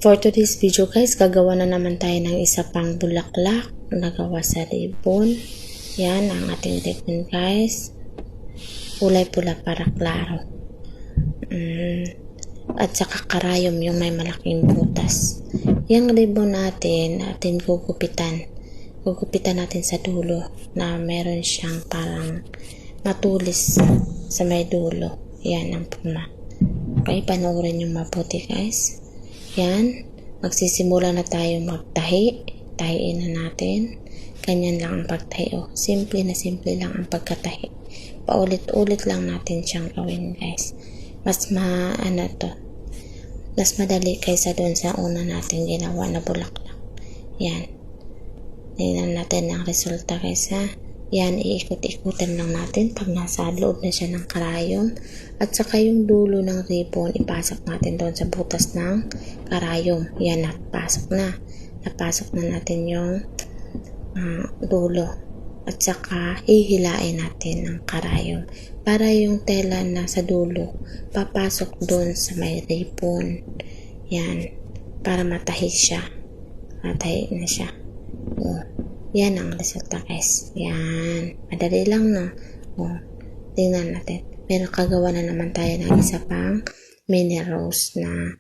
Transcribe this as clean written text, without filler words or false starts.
For today's video guys, gagawa na naman tayo ng isa pang bulaklak na gawa sa ribbon. Yan ang ating ribbon guys. Kulay pula para klaro. At saka karayom yung may malaking butas. Yung ribbon natin gugupitan. Gugupitan natin sa dulo na meron siyang parang matulis sa may dulo. Yan ang puna. Okay, panoorin yung mabuti guys. Yan, magsisimula na tayo magtahi. Tahiin na natin. Ganyan lang ang pagtahi. Oh, simple na simple lang ang pagkatahi. Paulit-ulit lang natin siyang gawin guys. Mas madali kaysa doon sa una natin ginawa na bulaklak. Yan. Tingnan natin ang resulta guys ha. Yan, iikot-ikutan lang natin pag nasa loob na siya ng karayom. At saka yung dulo ng ribbon, ipasok natin doon sa butas ng karayom. Yan, napasok na. Napasok na natin yung dulo. At saka, hihilain natin ang karayom. Para yung tela na sa dulo, papasok doon sa may ribbon. Yan, para matahi siya. Matahi na siya. Oh. Yan ang resulta guys. Yan. Madali lang no. O, tingnan natin. Pero kagawa na naman tayo ng isa pang mini rose na